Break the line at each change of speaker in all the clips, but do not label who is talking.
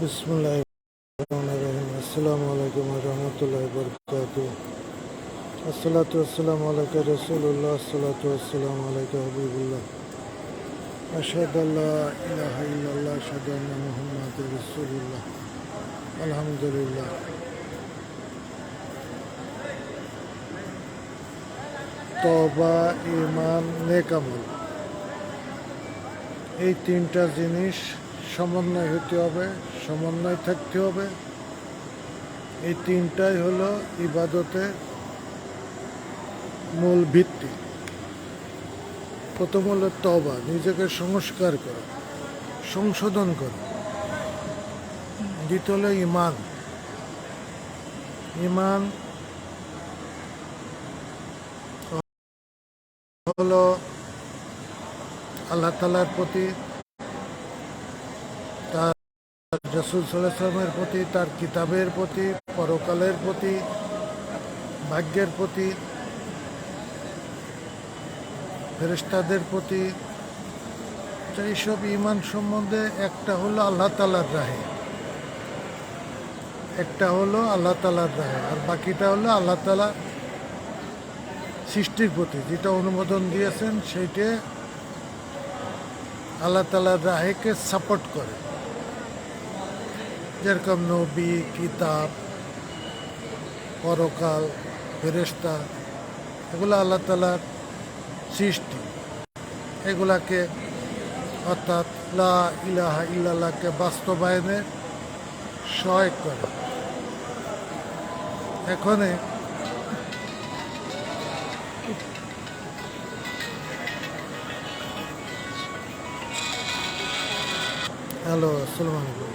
বিসমিল্লাহিররহমানিররহিম। আসসালামু আলাইকুম ওয়া রাহমাতুল্লাহি ওয়া বারাকাতুহু। আসসালাতু ওয়াসসালামু আলাইকা রাসূলুল্লাহ, আসসালাতু ওয়াসসালামু আলাইকা হাবিবুল্লাহ। আশহাদু আল্লা ইলাহা ইল্লাল্লাহ, আশহাদু আন্না মুহাম্মাদুর রাসূলুল্লাহ। আলহামদুলিল্লাহ। তওবা, ঈমান, নেক আমল, এই তিনটা জিনিস সমন্বয় হতে হবে, সমন্বয় থাকতে হবে। এই তিনটাই হলো ইবাদতের মূল ভিত্তি। প্রথম হলো তওবা, নিজেকে সংস্কার করা, সংশোধন করা। দ্বিতীয় হলো ঈমান। ঈমান হলো আল্লাহ তাআলার প্রতি, তার রাসূল সাল্লাল্লাহু আলাইহি ওয়াসাল্লামের প্রতি, তার কিতাবের প্রতি, পরকালের প্রতি, ভাগ্যের প্রতি, ফেরেশতাদের প্রতি। এইসব ঈমান সম্বন্ধে একটা হলো আল্লাহ তাআলার রাহে, একটা হলো আল্লাহ তাআলার রাহে, আর বাকিটা হলো আল্লাহ তাআলা সৃষ্টির প্রতি যেটা অনুমোদন দিয়েছেন, সেইটা আল্লাহ তাআলার রাহেকে সাপোর্ট করে। যেরকম নবী, কিতাব, পরকাল, ফেরেশতা, এগুলো আল্লাহ তাআলার সৃষ্টি। এগুলাকে অর্থাৎ লা ইলাহা ইল্লাল্লাহকে বাস্তবায়নে সহায়ক করে। এখানে হ্যালো, আসসালামু আলাইকুম।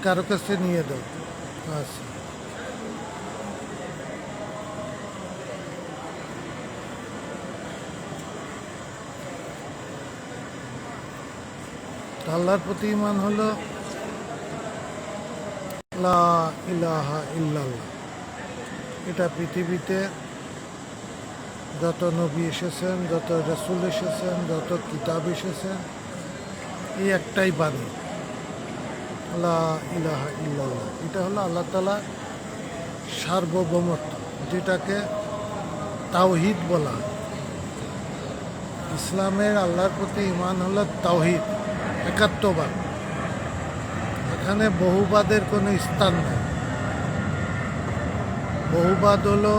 কারো কাছে নিয়ে দাও। আচ্ছা, আল্লাহর প্রতি ঈমান হলো লা ইলাহা ইল্লাল্লাহ। এটা পৃথিবীতে যত নবী এসেছেন, যত রাসূল এসেছেন, যত কিতাব এসেছেন, এই একটাই বাণী, লা ইলাহা ইল্লাল্লাহ। এটা হলো আল্লাহ তাআলা সার্বভৌমত্ব, যেটাকে তাওহীদ বলা হয়। ইসলামের আল্লাহর প্রতি ঈমান হলো তাওহীদ, একাত্মবাদ। এখানে বহুবাদের কোনো স্থান নেই। বহুবাদ হলো,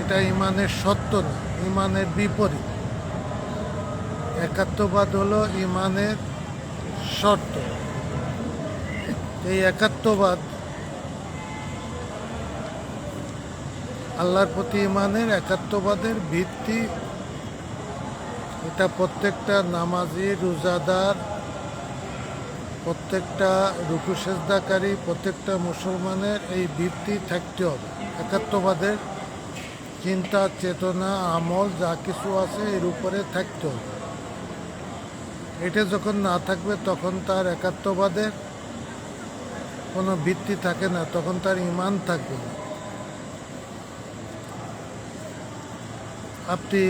এটা ঈমানের সত্য না, ঈমানের বিপরীত। একাত্মবাদ হলো ঈমানের শর্ত। এই একাত্মবাদ, আল্লাহর প্রতি ঈমানের একাত্মবাদের ভিত্তি, এটা প্রত্যেকটা নামাজি, রোজাদার, প্রত্যেকটা রুকু সেজদাকারী, প্রত্যেকটা মুসলমানের এই ভিত্তি থাকতে হবে। একাত্মবাদের চিন্তা, চেতনা, আমল যা কিছু আছে এর উপরে থাকতে হবে। এটা যখন না থাকবে তখন তার একাত্মবাদের কোনো ভিত্তি থাকে না, তখন তার ঈমান থাকবে না। আপনি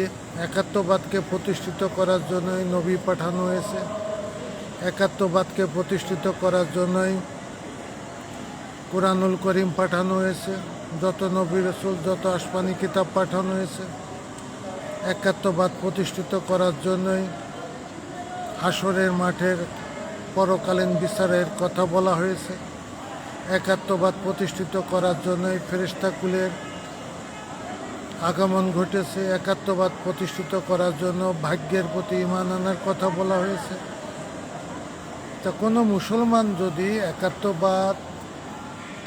একাত্মবাদকে প্রতিষ্ঠিত করার জন্যই নবী পাঠানো হয়েছে, একাত্মবাদকে প্রতিষ্ঠিত করার জন্যই কুরআনুল করিম পাঠানো হয়েছে, যত নবী রাসূল, যত আসমানি কিতাব পাঠানো হয়েছে। একাত্মবাদ প্রতিষ্ঠিত করার জন্যই হাসরের মাঠের পরকালীন বিচারের কথা বলা হয়েছে। একাত্মবাদ প্রতিষ্ঠিত করার জন্যই ফেরেশতাকুলের আগমন ঘটেছে। একাত্মবাদ প্রতিষ্ঠিত করার জন্য ভাগ্যের প্রতি ঈমান আনার কথা বলা হয়েছে। তা কোনো মুসলমান যদি একাত্মবাদ,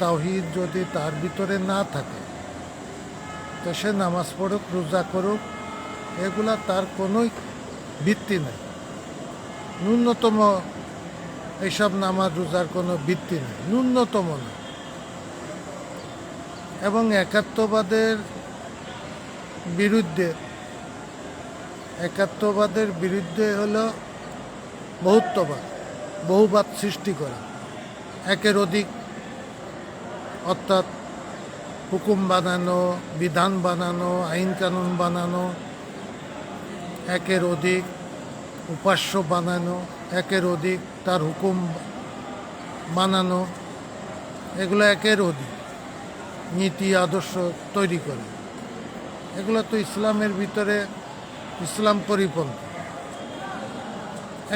তাওহীদ যদি তার ভিতরে না থাকে, তো সে নামাজ পড়ুক, রোজা করুক, এগুলা তার কোনোই ভিত্তি নেই। ন্যূনতম এইসব নামাজ রোজার কোনো ভিত্তি নেই, ন্যূনতম না। এবং একাত্মবাদের বিরুদ্ধে হলো বহুত্ববাদ, বহুবাদ সৃষ্টি করা। একের অধিক, অর্থাৎ হুকুম বানানো, বিধান বানানো, আইন কানুন বানানো, একের অধিক উপাস্য বানানো, একের অধিক তার হুকুম বানানো, এগুলো একের অধিক নীতি আদর্শ তৈরি করে। এগুলো তো ইসলামের ভিতরে ইসলাম পরিপন্থী।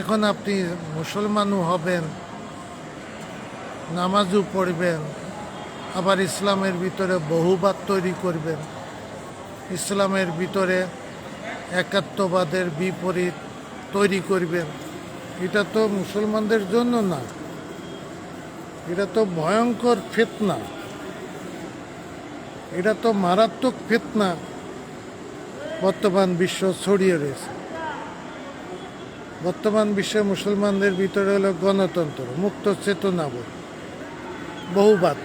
এখন আপনি মুসলমানও হবেন, নামাজও পড়বেন, আবার ইসলামের ভিতরে বহুবাদ তৈরি করবেন, ইসলামের ভিতরে একাত্মবাদের বিপরীত তৈরি করবেন। এটা তো মুসলমানদের জন্য না, এটা তো ভয়ঙ্কর ফিতনা, এটা তো মারাত্মক ফিতনা বর্তমান বিশ্ব ছড়িয়ে রয়েছে। বর্তমান বিশ্বে মুসলমানদের ভিতরে হলো গণতন্ত্র, মুক্ত চেতনাবোধ, বহুবাদ।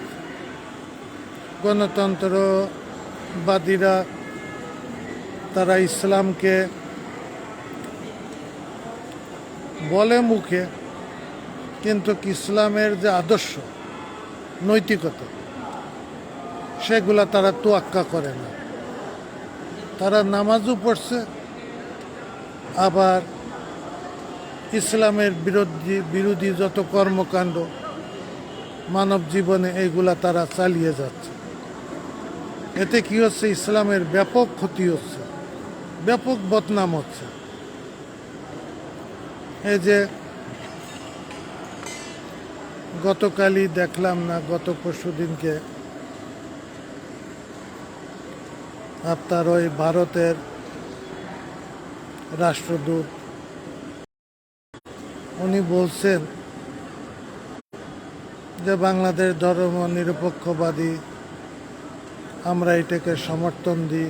গণতন্ত্রবাদীরা তারা ইসলামকে বলে মুখে, কিন্তু ইসলামের যে আদর্শ নৈতিকতা সেগুলা তারা তোয়াক্কা করে না। তারা নামাজও পড়ছে, আবার ইসলামের বিরোধী যত কর্মকাণ্ড মানব জীবনে এইগুলা তারা চালিয়ে যাচ্ছে। এতে কি হচ্ছে? ইসলামের ব্যাপক ক্ষতি হচ্ছে, ব্যাপক বদনাম হচ্ছে। এই যে গতকালই দেখলাম না, গত পরশু দিনকে আপনার ওই ভারতের রাষ্ট্রদূত উনি বলছেন যে বাংলাদেশ ধর্ম নিরপেক্ষবাদী, আমরা এটাকে সমর্থন দিই,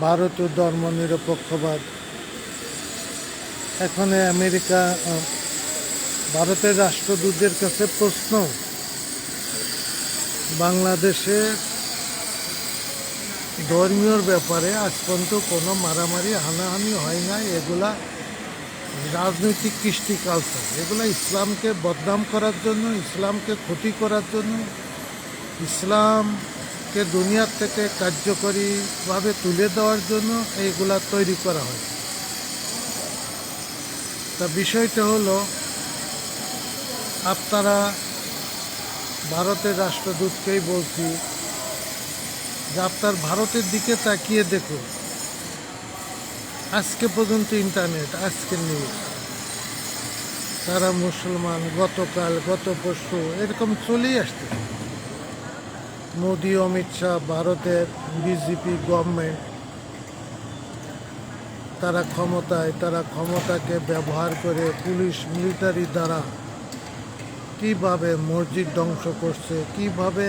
ভারতীয় ধর্ম নিরপেক্ষবাদ। এখন আমেরিকা ভারতের রাষ্ট্রদূতদের কাছে প্রশ্ন, বাংলাদেশে ধর্মীয় ব্যাপারে আজ পর্যন্ত কোনো মারামারি হানাহানি হয় না, এগুলা রাজনৈতিক কৃষ্টি কালচার, এগুলা ইসলামকে বদনাম করার জন্য, ইসলামকে ক্ষতি করার জন্য, ইসলামকে দুনিয়ার থেকে কার্যকরীভাবে তুলে দেওয়ার জন্য এইগুলা তৈরি করা হয়। তা বিষয়টা হলো, আপনারা ভারতের রাষ্ট্রদূতকেই বলছি যে আপনার ভারতের দিকে তাকিয়ে দেখুন। আজকে পর্যন্ত ইন্টারনেট, আজকের নিউজ, তারা মুসলমান, গতকাল গত পরশু এরকম চলেই আসছে। মোদি, অমিত শাহ, ভারতের বিজেপি গভর্নমেন্ট, তারা ক্ষমতায়, তারা ক্ষমতাকে ব্যবহার করে পুলিশ মিলিটারি দ্বারা কিভাবে মসজিদ ধ্বংস করছে, কিভাবে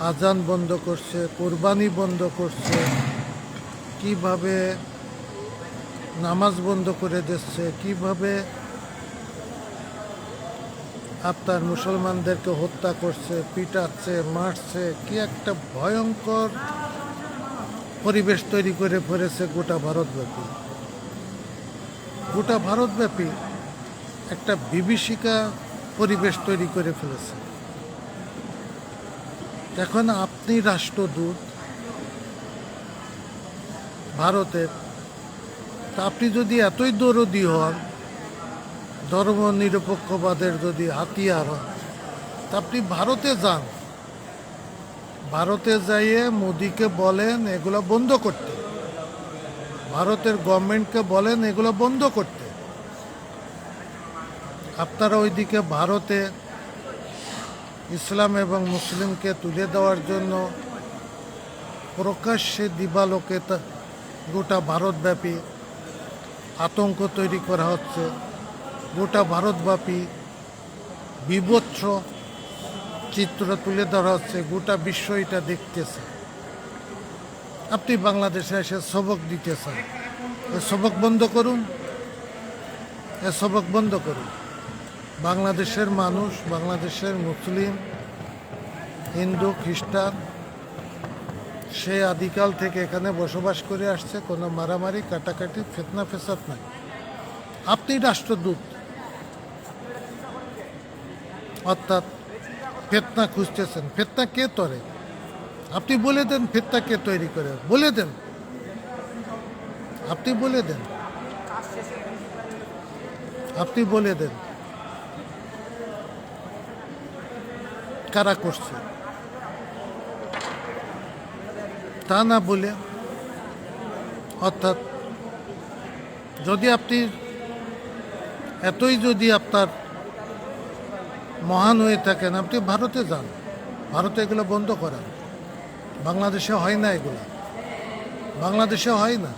আজান বন্ধ করছে, কোরবানি বন্ধ করছে, কিভাবে নামাজ বন্ধ করে দিচ্ছে, কিভাবে আপনার মুসলমানদেরকে হত্যা করছে, পিটাচ্ছে, মারছে, কি একটা ভয়ঙ্কর পরিবেশ তৈরি করে ফেলেছে গোটা ভারতব্যাপী। গোটা ভারতব্যাপী একটা বিভীষিকা পরিবেশ তৈরি করে ফেলেছে। এখন আপনি রাষ্ট্রদূত ভারতের, তা আপনি যদি এতই দরদি হন, ধর্ম নিরপেক্ষবাদের যদি হাতিয়ার হন, তা আপনি ভারতে যান, ভারতে যাইয়ে মোদিকে বলেন এগুলো বন্ধ করতে, ভারতের গভর্নমেন্টকে বলেন এগুলো বন্ধ করতে। আপনারা ওইদিকে ভারতে ইসলাম এবং মুসলিমকে তুলে দেওয়ার জন্য প্রকাশ্যে দিবালোকে গোটা ভারতব্যাপী আতঙ্ক তৈরি করা হচ্ছে, গোটা ভারতব্যাপী বিভৎস চিত্র তুলে ধরা হচ্ছে, গোটা বিশ্ব এটা দেখতেছে। আপনি বাংলাদেশে এসে সবক দিতেছেন, এ সবক বন্ধ করুন, এ সবক বন্ধ করুন। বাংলাদেশের মানুষ, বাংলাদেশের মুসলিম, হিন্দু, খ্রিস্টান, সে আদিকাল থেকে এখানে বসবাস করে আসছে, কোনো মারামারি, কাটাকাটি, ফিতনা ফেসাদ নাই। আপনি রাষ্ট্রদূত, অর্থাৎ ফিতনা খুঁজতেছেন। ফিতনা কে তরে? আপনি বলে দেন ফিতনা কে তৈরি করে, বলে দেন। আপনি বলে দেন, আপনি বলে দেন কারা করছে, তা না বলে, অর্থাৎ যদি আপনি এতই যদি আপনার মহান হয়ে থাকেন, আপনি ভারতে যান, ভারতে এগুলো বন্ধ করেন। বাংলাদেশে হয় না এগুলো, বাংলাদেশে হয় না।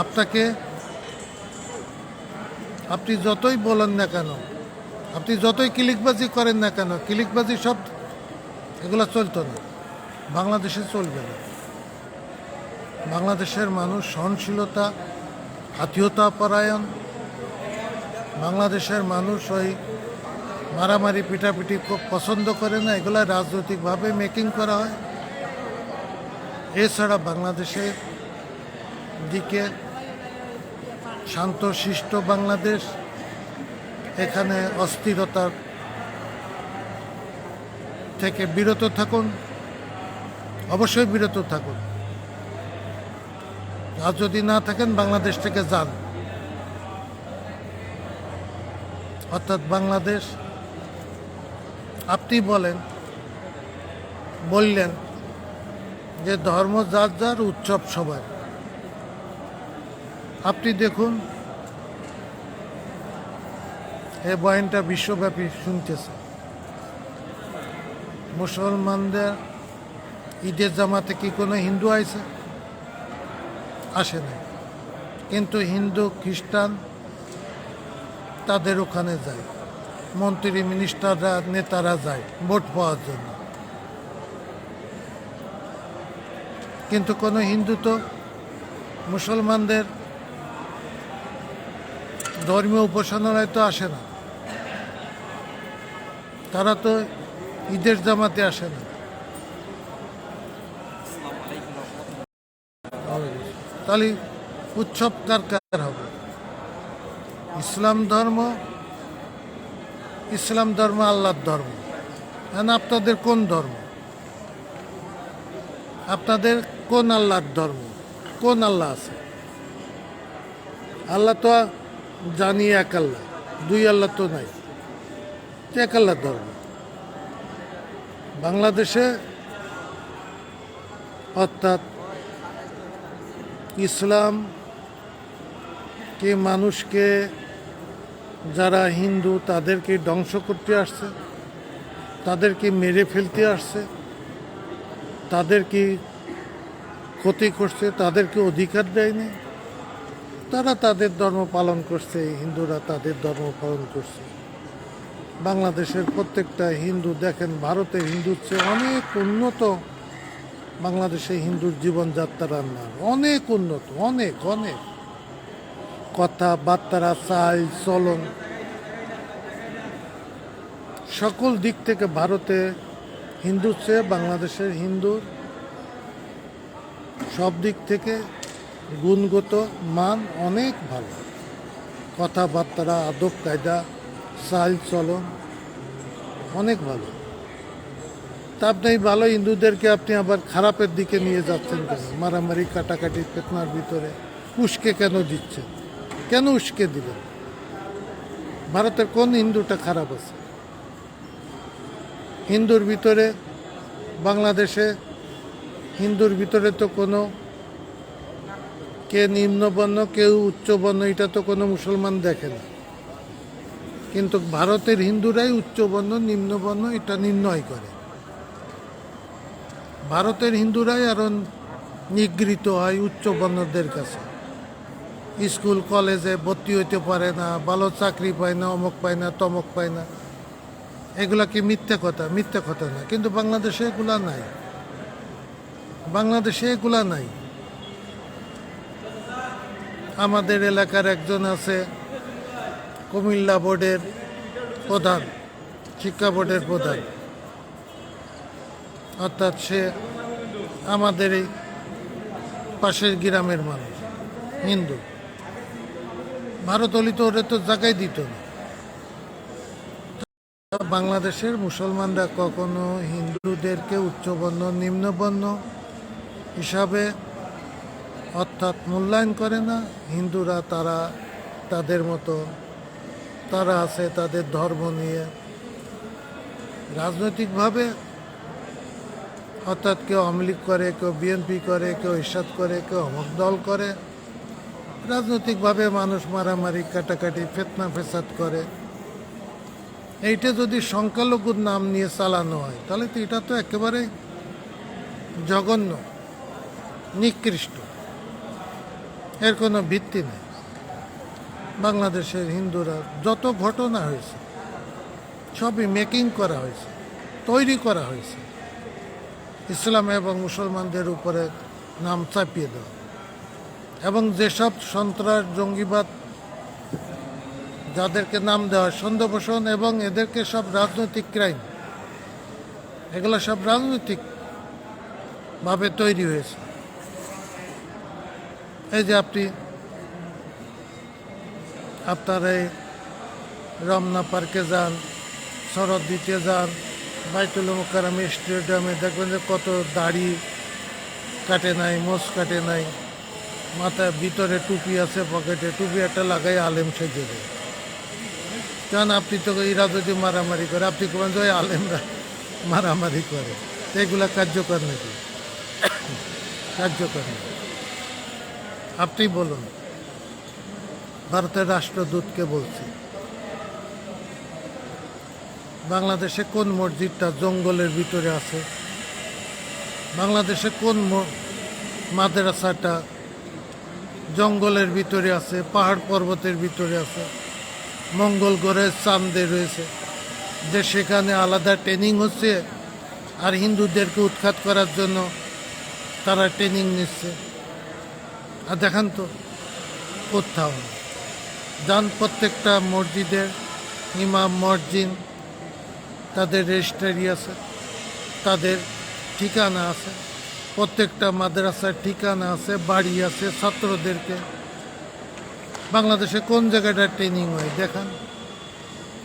আপনাকে আপনি যতই বলেন না কেন, আপনি যতই ক্লিকবাজি করেন না কেন, ক্লিকবাজি সব এগুলো চলতো না, বাংলাদেশে চলবে না। বাংলাদেশের মানুষ সহনশীলতা, আত্মীয়তা পরায়ণ। বাংলাদেশের মানুষ ওই মারামারি পিটাপিটি খুব পছন্দ করে না, এগুলো রাজনৈতিকভাবে মেকিং করা হয়। এছাড়া বাংলাদেশের দিকে শান্তশিষ্ট বাংলাদেশ, এখানে অস্থিরতার থেকে বিরত থাকুন, অবশ্যই বিরত থাকুন। আর যদি না থাকেন বাংলাদেশ থেকে যান। অর্থাৎ বাংলাদেশ, আপনি বললেন যে ধর্ম যার যার, উৎসব সবার। আপনি দেখুন এই বয়ানটা বিশ্বব্যাপী শুনতেছে। মুসলমানদের ঈদের জামাতে কি কোনো হিন্দু আইছে? আসে না। কিন্তু হিন্দু খ্রিস্টান তাদের ওখানে যায়, মন্ত্রী মিনিস্টাররা নেতারা যায় ভোট পাওয়ার জন্য। কিন্তু কোনো হিন্দু তো মুসলমানদের ধর্মীয় উপাসনালয় তো আসে না, তারা তো ঈদের জামাতে আসে না। তাহলে উৎসব কার কার হবে? ইসলাম ধর্ম আল্লাহর ধর্ম। আপনাদের কোন ধর্ম? আপনাদের কোন আল্লাহর ধর্ম? কোন আল্লাহ আছে? আল্লাহ তো জানি এক আল্লাহ, দুই আল্লাহ তো নাই, এক আল্লাহর ধর্ম। বাংলাদেশে অর্থাৎ ইসলাম মানুষকে, যারা হিন্দু তাদেরকে ধ্বংস করতে আসছে, তাদেরকে মেরে ফেলতে আসছে, তাদেরকে ক্ষতি করছে, তাদেরকে অধিকার দেয়নি। তারা তাদের ধর্ম পালন করছে, হিন্দুরা তাদের ধর্ম পালন করছে। বাংলাদেশের প্রত্যেকটা হিন্দু দেখেন, ভারতের হিন্দুর চেয়ে অনেক উন্নত বাংলাদেশে হিন্দুর জীবনযাত্রার নাম, অনেক উন্নত, অনেক অনেক কথাবার্তা, চাল চলন, সকল দিক থেকে ভারতে হিন্দুর চেয়ে বাংলাদেশের হিন্দুর সব দিক থেকে গুণগত মান অনেক ভালো। কথাবার্তা, আদব কায়দা, চাল চলন অনেক ভালো। তা আপনি ভালো হিন্দুদেরকে আপনি আবার খারাপের দিকে নিয়ে যাচ্ছেন কেন? মারামারি, কাটাকাটি, ফিতনার ভিতরে উস্কে কেন দিচ্ছেন? কেন উস্কে দিবেন? ভারতের কোন হিন্দুটা খারাপ আছে? হিন্দুর ভিতরে, বাংলাদেশে হিন্দুর ভিতরে তো কোনো কে নিম্নবর্ণ, কেউ উচ্চবর্ণ, এটা তো কোনো মুসলমান দেখে না। কিন্তু ভারতের হিন্দুরাই উচ্চবর্ণ নিম্নবর্ণ এটা নির্ণয় করে। ভারতের হিন্দুরাই আরও নিগৃহীত হয় উচ্চবর্ণদের কাছে। স্কুল কলেজে ভর্তি হইতে পারে না, ভালো চাকরি পায় না, অমুক পায় না, তমক পায় না। এগুলা কি মিথ্যা কথা? মিথ্যা কথা না। কিন্তু বাংলাদেশে এগুলা নাই, বাংলাদেশে এগুলা নাই। আমাদের এলাকার একজন আছে কুমিল্লা বোর্ডের প্রধান, শিক্ষা বোর্ডের প্রধান, অর্থাৎ সে আমাদের এই পাশের গ্রামের মানুষ, হিন্দু। ভারত হলে তো ওরা তো জায়গায় দিত না। বাংলাদেশের মুসলমানরা কখনো হিন্দুদেরকে উচ্চবর্ণ নিম্নবর্ণ হিসাবে অর্থাৎ মূল্যায়ন করে না। হিন্দুরা তারা তাদের মতো তারা আছে তাদের ধর্ম নিয়ে। রাজনৈতিকভাবে অর্থাৎ কেউ আওয়ামী লীগ করে, কেউ বিএনপি করে, কেউ ইরশাদ করে, কেউ অমুক দল করে। রাজনৈতিকভাবে মানুষ মারামারি কাটাকাটি ফিতনা ফেসাদ করে। এইটা যদি সংখ্যালঘুর নাম নিয়ে চালানো হয় তাহলে তো এটা তো একেবারে জঘন্য, নিকৃষ্ট, এর কোনো ভিত্তি নেই। বাংলাদেশের হিন্দুরা যত ঘটনা হয়েছে সবই মেকিং করা হয়েছে, তৈরি করা হয়েছে ইসলাম এবং মুসলমানদের উপরে নাম চাপিয়ে দেওয়া। এবং যেসব সন্ত্রাস জঙ্গিবাদ যাদেরকে নাম দেওয়া সন্দেহপোষণ এবং এদেরকে সব রাজনৈতিক ক্রাইম, এগুলো সব রাজনৈতিকভাবে তৈরি হয়েছে। এই যে আপনার এই রমনা পার্কে যান, শরৎদিতে যান, বাইতুল মোকাররম স্টেডিয়ামে দেখবেন যে কত দাড়ি কাটে নাই, মোষ কাটে নাই, মাথায় ভিতরে টুপি আছে, পকেটে টুপি একটা লাগাই আলেম সেজে দেয়। কারণ আপনি তো এরা যদি মারামারি করে আপনি কবেন যে ওই আলেমরা মারামারি করে, তো এগুলা কার্যকর নাকি? কার্যকর নাকি? আপনি বলুন। ভারতের রাষ্ট্রদূতকে বলছি, বাংলাদেশে কোন মসজিদটা জঙ্গলের ভিতরে আছে? বাংলাদেশে কোন মাদ্রাসাটা জঙ্গলের ভিতরে আছে, পাহাড় পর্বতের ভিতরে আছে, মঙ্গল গ্রহের চাঁদে রয়েছে, যে সেখানে আলাদা ট্রেনিং হচ্ছে আর হিন্দুদেরকে উৎখাত করার জন্য তারা ট্রেনিং নিচ্ছে? আর দেখান তো কোথাও না। যান প্রত্যেকটা মসজিদের ইমাম মসজিদ তাদের রেজিস্ট্রারি আছে, তাদের ঠিকানা আছে, প্রত্যেকটা মাদ্রাসার ঠিকানা আছে, বাড়ি আছে ছাত্রদেরকে। বাংলাদেশে কোন জায়গাটায় ট্রেনিং হয় দেখান?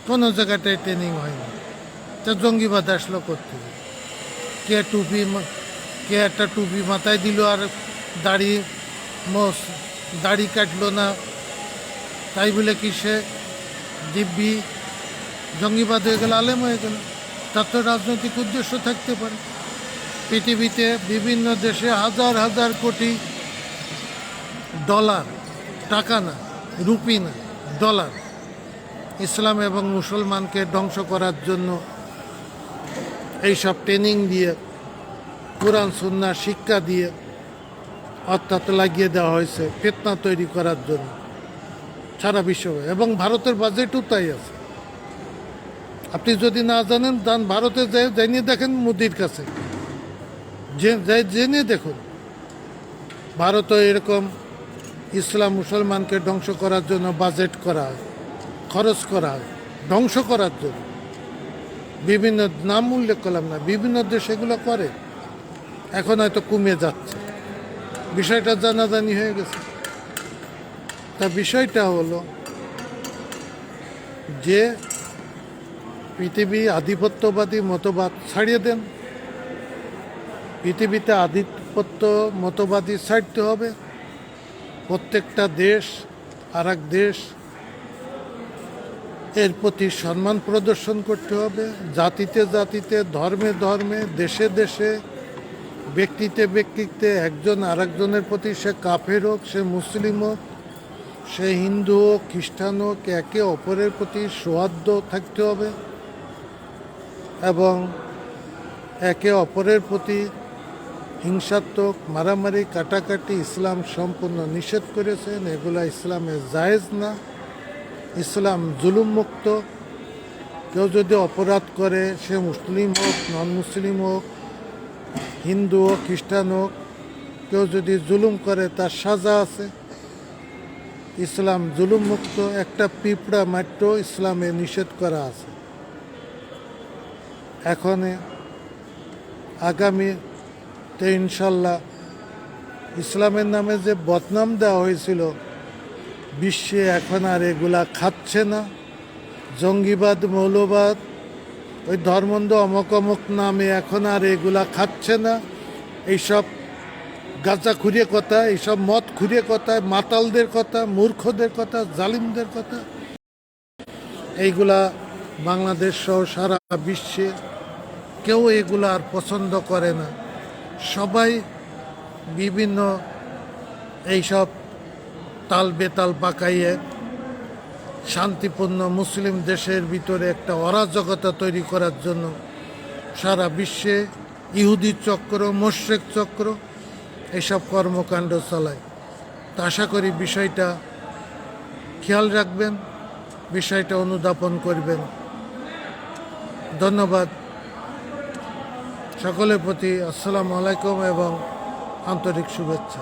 কোনো জায়গাটায় ট্রেনিং হয়নি। তা জঙ্গিবাদ আসলো করতে কে একটা টুপি মাথায় দিল আর দাড়ি কাটলো না, তাই বলে কি সে দিব্যি জঙ্গিবাদ হয়ে গেল, আলেম হয়ে গেল? তার তো রাজনৈতিক উদ্দেশ্য থাকতে পারে। পৃথিবীতে বিভিন্ন দেশে হাজার হাজার কোটি ডলার, টাকা না, রুপি না, ডলার ইসলাম এবং মুসলমানকে ধ্বংস করার জন্য এইসব ট্রেনিং দিয়ে, কোরআন সুন্নাহ শিক্ষা দিয়ে অর্থাৎ লাগিয়ে দেওয়া হয়েছে ফিতনা তৈরি করার জন্য সারা বিশ্বে। এবং ভারতের বাজেটও তাই আছে। আপনি যদি না জানেন, ভারতে জেনে দেখেন, মোদির কাছে জেনে দেখুন। ভারতে এরকম ইসলাম মুসলমানকে ধ্বংস করার জন্য বাজেট করা হয়, খরচ করা হয় ধ্বংস করার জন্য। বিভিন্ন নাম উল্লেখ করলাম না, বিভিন্ন দেশ এগুলো করে। এখন হয়তো কমে যাচ্ছে, বিষয়টা জানাজানি হয়ে গেছে। তা বিষয়টা হলো যে পৃথিবী আধিপত্যবাদী মতবাদ ছাড়িয়ে দেন। পৃথিবীতে আধিপত্য মতবাদী ছাড়তে হবে। প্রত্যেকটা দেশ আর এক দেশ এর প্রতি সম্মান প্রদর্শন করতে হবে। জাতিতে জাতিতে, ধর্মে ধর্মে, দেশে দেশে, ব্যক্তিতে ব্যক্তিত্বে একজন আরেকজনের প্রতি, সে কাফের হোক, সে মুসলিম হোক, সে হিন্দু হোক, খ্রিস্টান হোক, একে অপরের প্রতি সৌহার্দ্য থাকতে হবে এবং একে অপরের প্রতি হিংসাত্মক মারামারি কাটাকাটি ইসলাম সম্পূর্ণ নিষেধ করেছেন। এগুলা ইসলামে জায়েজ না। ইসলাম জুলুম মুক্ত। কেউ যদি অপরাধ করে, সে মুসলিম হোক, নন মুসলিম হোক, হিন্দু হোক, খ্রিস্টান হোক, কেউ যদি জুলুম করে তার সাজা আছে। ইসলাম জুলুম মুক্ত। একটা পিঁপড়া মাত্র ইসলামে নিষেধ করা আছে। এখন আগামীতে ইনশাল্লাহ ইসলামের নামে যে বদনাম দেওয়া হয়েছিল বিশ্বে, এখন আর এগুলা খাচ্ছে না। জঙ্গিবাদ, মৌলবাদ, ওই ধর্মন্ধ অমক অমক নামে এখন আর এগুলা খাচ্ছে না। এইসব গাঁজা খুঁড়িয়ে কথা, এইসব মদ খুঁড়িয়ে কথা, মাতালদের কথা, মূর্খদের কথা, জালিমদের কথা, এইগুলা বাংলাদেশ সহ সারা বিশ্বে কেউ এগুলো আর পছন্দ করে না। সবাই বিভিন্ন এইসব তাল বেতাল পাকাইয়ে শান্তিপূর্ণ মুসলিম দেশের ভিতরে একটা অরাজকতা তৈরি করার জন্য সারা বিশ্বে ইহুদি চক্র, মোশরেক চক্র এইসব কর্মকাণ্ড চালায়। তা আশা করি বিষয়টা খেয়াল রাখবেন, বিষয়টা অনুধাবন করবেন। ধন্যবাদ সকলের প্রতি। আসসালামু আলাইকুম এবং আন্তরিক শুভেচ্ছা।